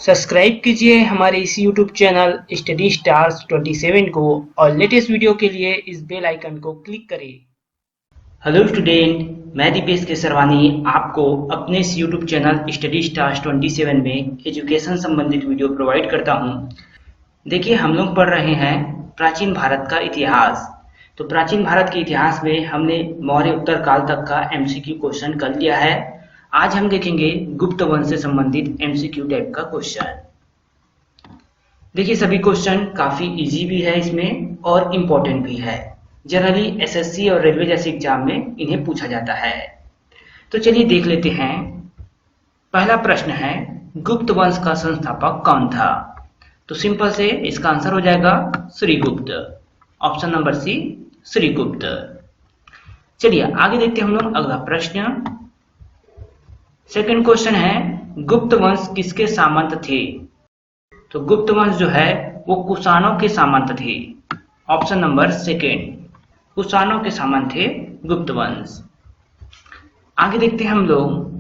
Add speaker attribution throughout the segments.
Speaker 1: Subscribe कीजिए हमारे इस यूट्यूब चैनल स्टडी स्टार्स 27 को और लेटेस्ट वीडियो के लिए इस बेल आइकन को क्लिक करें। हेलो स्टूडेंट, मैं दीपेश केसरवानी आपको अपने इस यूट्यूब चैनल स्टडी स्टार्स 27 में एजुकेशन संबंधित वीडियो प्रोवाइड करता हूं। देखिए, हम लोग पढ़ रहे हैं प्राचीन भारत का इतिहास। तो प्राचीन भारत के इतिहास में हमने मौर्य उत्तर काल तक का एमसीक्यू क्वेश्चन कर लिया है। आज हम देखेंगे गुप्त वंश से संबंधित एमसीक्यू टाइप का क्वेश्चन। देखिए, सभी क्वेश्चन काफी इजी भी है इसमें और इम्पोर्टेंट भी है। जनरली एसएससी और रेलवे जैसे एग्जाम में इन्हें पूछा जाता है। तो चलिए देख लेते हैं। पहला प्रश्न है, गुप्त वंश का संस्थापक कौन था? तो सिंपल से इसका आंसर हो जाएगा Srigupta. Option number C, Srigupta. चलिए आगे देखते हैं हम लोग अगला प्रश्न। सेकंड क्वेश्चन है, गुप्त वंश किसके सामंत थे? तो गुप्त वंश जो है वो कुषाणों के सामंत थे। ऑप्शन नंबर सेकंड, कुषाणों के सामंत थे गुप्त वंश। आगे देखते हैं हम लोग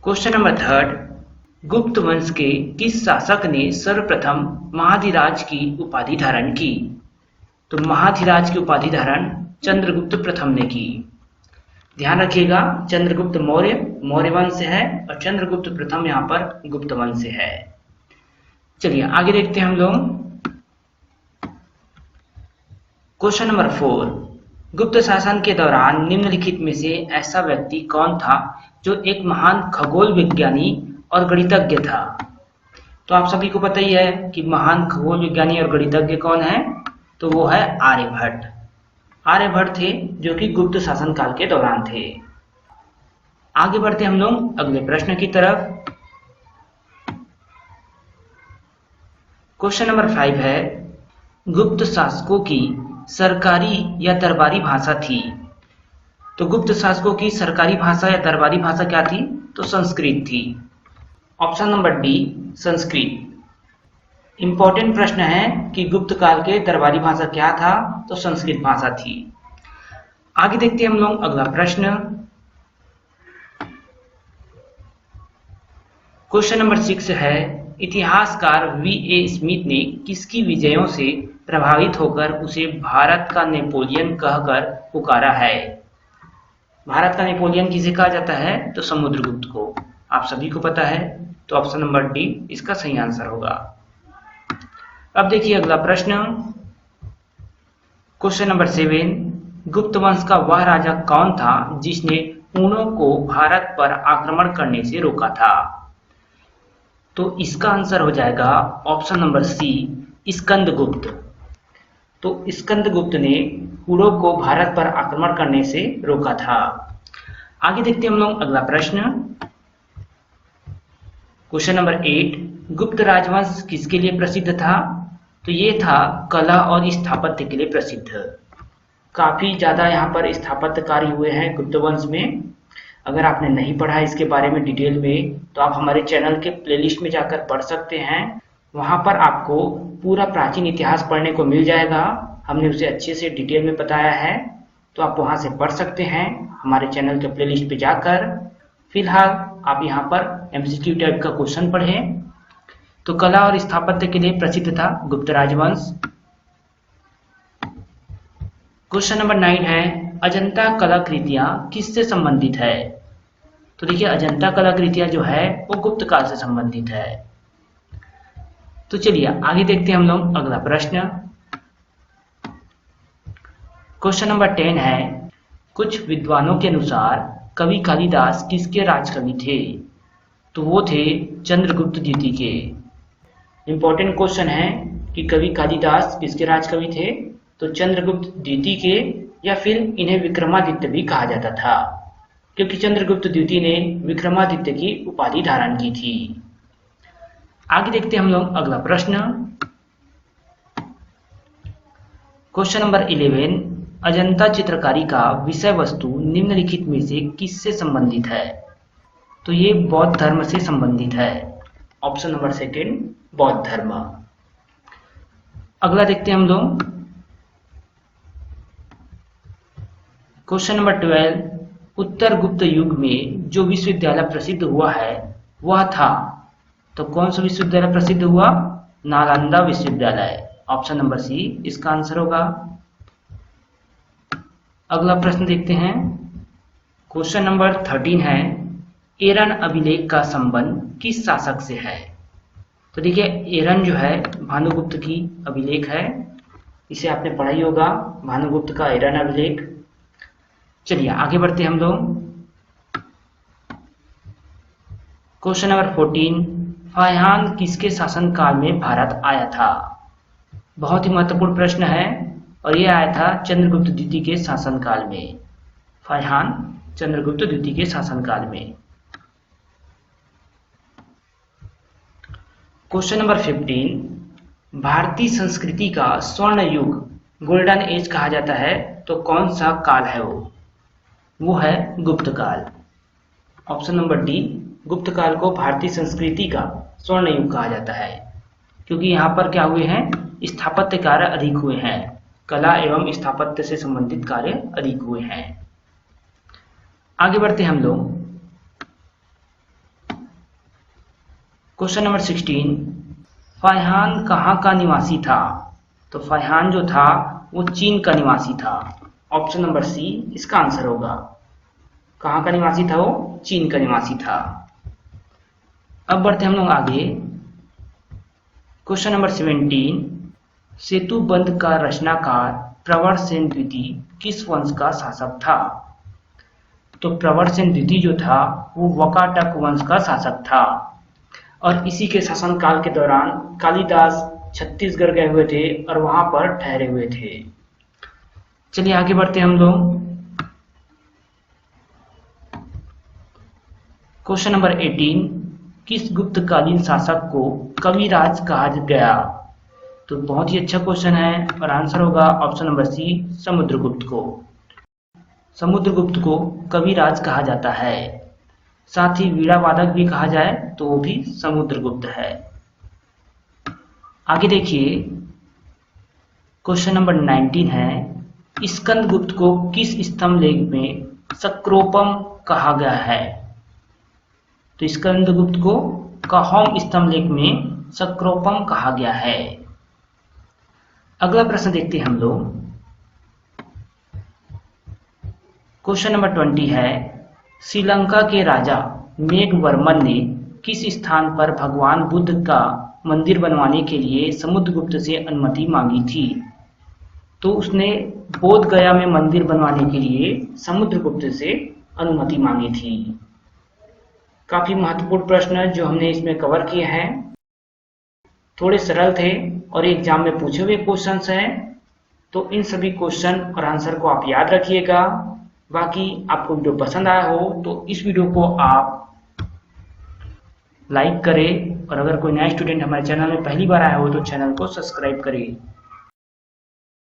Speaker 1: क्वेश्चन नंबर थर्ड, गुप्त वंश के किस शासक ने सर्वप्रथम महाधिराज की उपाधि धारण की? तो महाधिराज की उपाधि धारण चंद्रगुप्त प्रथम ने की। ध्यान रखिएगा, चंद्रगुप्त मौर्य मौर्य वंश से है और चंद्रगुप्त प्रथम यहाँ पर गुप्त वंश से है। चलिए आगे देखते हैं हम लोग क्वेश्चन नंबर 4, गुप्त शासन के दौरान निम्नलिखित में से ऐसा व्यक्ति कौन था जो एक महान खगोल विज्ञानी और गणितज्ञ था? तो आप सभी को पता ही है कि महान खगोल विज्ञानी और गणितज्ञ कौन है, तो वो है आर्यभट्ट। आर्यभट्ट थे जो कि गुप्त शासन काल के दौरान थे। आगे बढ़ते हम लोग अगले प्रश्न की तरफ। क्वेश्चन नंबर 5 है, गुप्त शासकों की सरकारी या दरबारी भाषा थी? तो गुप्त शासकों की सरकारी भाषा या दरबारी भाषा क्या थी? तो संस्कृत थी। Option number D, Sanskrit. Important प्रश्न है कि गुप्त काल के दरबारी भाषा क्या था? तो संस्कृत भाषा थी। आगे देखते हैं हम लोग अगला प्रश्न। क्वेश्चन नंबर 6 है, इतिहासकार वी.ए. स्मिथ ने किसकी विजयों से प्रभावित होकर उसे भारत का नेपोलियन कहकर पुकारा है? भारत का नेपोलियन किसे कहा जाता है? तो समुद्रगुप्त को। आप सभी को पता है, तो ऑप्शन नंबर डी इसका सही आंसर होगा। अब देखिए अगला प्रश्न। क्वेश्चन नंबर 7, गुप्त वंश का वह राजा कौन था जिसने हुनों को भारत पर आक्रमण करने से रोका था? तो इसका आंसर हो जाएगा ऑप्शन नंबर सी, स्कंदगुप्त। तो स्कंदगुप्त ने हुनों को भारत पर आक्रमण करने से रोका था। आगे देखते हैं हम लोग अगला प्रश्न। क्वेश्चन नंबर 8, गुप्त राजवंश किसके लिए प्रसिद्ध था? तो ये था कला और स्थापत्य के लिए प्रसिद्ध। काफी ज्यादा यहाँ पर स्थापत्य कार्य हुए हैं गुप्त वंश में। अगर आपने नहीं पढ़ा इसके बारे में डिटेल में, तो आप हमारे चैनल के प्लेलिस्ट में जाकर पढ़ सकते हैं। वहां पर आपको पूरा प्राचीन इतिहास पढ़ने को मिल जाएगा। हमने उसे अच्छे से डिटेल में बताया है, तो आप वहां से पढ़ सकते हैं हमारे चैनल के प्लेलिस्ट पे जाकर। फिलहाल आप यहाँ पर एमसीक्यू टाइप का क्वेश्चन पढ़ें। तो कला और स्थापत्य के लिए प्रसिद्ध था गुप्त राजवंश। क्वेश्चन नंबर 9 है, अजंता कलाकृतियां किससे संबंधित है? तो देखिए, अजंता कलाकृतियां जो है वो गुप्त काल से संबंधित है। तो चलिए आगे देखते हैं हम लोग अगला प्रश्न। क्वेश्चन नंबर 10 है, कुछ विद्वानों के अनुसार कवि कालिदास किसके राजकवि थे? तो वो थे चंद्रगुप्त द्वितीय के। इंपॉर्टेंट क्वेश्चन है कि कवि कालिदास किसके राजकवि थे? तो चंद्रगुप्त द्वितीय के, या फिर इन्हें विक्रमादित्य भी कहा जाता था, क्योंकि चंद्रगुप्त द्वितीय ने विक्रमादित्य की उपाधि धारण की थी। आगे देखते हैं हम लोग अगला प्रश्न। क्वेश्चन नंबर 11, अजंता चित्रकारी का विषय वस्तु निम्नलिखित में से किससे संबंधित है? तो ये बौद्ध धर्म से संबंधित है। ऑप्शन नंबर सेकंड, बौद्ध धर्म। अगला देखते हैं हम लोग क्वेश्चन नंबर 12, उत्तर गुप्त युग में जो विश्वविद्यालय प्रसिद्ध हुआ है वह था। तो कौन सा विश्वविद्यालय प्रसिद्ध हुआ? नालंदा विश्वविद्यालय। ऑप्शन नंबर सी इसका आंसर होगा। अगला प्रश्न देखते हैं। क्वेश्चन नंबर 13 है, एरन अभिलेख का संबंध किस शासक से है? तो देखिए, एरन जो है भानुगुप्त की अभिलेख है, इसे आपने पढ़ा ही होगा, भानुगुप्त का एरन अभिलेख। चलिए आगे बढ़ते हम लोग। क्वेश्चन नंबर 14, फाहियान किसके शासनकाल में भारत आया था? बहुत ही महत्वपूर्ण प्रश्न है और यह आया था चंद्रगुप्त द्वितीय के शासनकाल में। फाहियान चंद्रगुप्त द्वितीय के शासनकाल में। क्वेश्चन नंबर 15, भारतीय संस्कृति का स्वर्ण युग गोल्डन एज कहा जाता है, तो कौन सा काल है वो है गुप्त काल। ऑप्शन नंबर डी, गुप्त काल को भारतीय संस्कृति का स्वर्ण युग कहा जाता है, क्योंकि यहाँ पर क्या हुए हैं, स्थापत्य कार्य अधिक हुए हैं, कला एवं स्थापत्य से संबंधित कार्य अधिक हुए हैं। आगे बढ़ते हम लोग। क्वेश्चन नंबर 16, फाहियान कहाँ का निवासी था? तो फाहियान जो था वो चीन का निवासी था। ऑप्शन नंबर सी इसका आंसर होगा। कहाँ का निवासी था वो? चीन का निवासी था। अब बढ़ते हम लोग आगे। क्वेश्चन नंबर 17, सेतु बंध का रचनाकार प्रवरसेन द्वितीय किस वंश का शासक था? तो प्रवरसेन द्वितीय जो था वो वकाटक वंश का शासक था और इसी के शासनकाल के दौरान कालिदास छत्तीसगढ़ गए हुए थे और वहां पर ठहरे हुए थे। चलिए आगे बढ़ते हम लोग। क्वेश्चन नंबर 18, किस गुप्तकालीन शासक को कविराज कहा गया? तो बहुत ही अच्छा क्वेश्चन है और आंसर होगा ऑप्शन नंबर सी, समुद्रगुप्त को। समुद्रगुप्त को कविराज कहा जाता है। साथ ही वीणा वादक भी कहा जाए तो वो भी समुद्रगुप्त है। आगे देखिए, क्वेश्चन नंबर 19 है, स्कंदगुप्त को किस स्तंभ लेख में सक्रोपम कहा गया है? तो स्कंदगुप्त को कहोम स्तंभ लेख में सक्रोपम कहा गया है। अगला प्रश्न देखते हैं हम लोग। क्वेश्चन नंबर 20 है, श्रीलंका के राजा मेघवर्मन ने किस स्थान पर भगवान बुद्ध का मंदिर बनवाने के लिए समुद्रगुप्त से अनुमति मांगी थी? तो उसने बोध गया में मंदिर बनवाने के लिए समुद्रगुप्त से अनुमति मांगी थी। काफी महत्वपूर्ण प्रश्न जो हमने इसमें कवर किए हैं, थोड़े सरल थे और एग्जाम में पूछे हुए क्वेश्चंस हैं, तो इन सभी क्वेश्चन और आंसर को आप याद रखिएगा। बाकी आपको वीडियो पसंद आया हो तो इस वीडियो को आप लाइक करें और अगर कोई नया स्टूडेंट हमारे चैनल में पहली बार आया हो तो चैनल को सब्सक्राइब करें।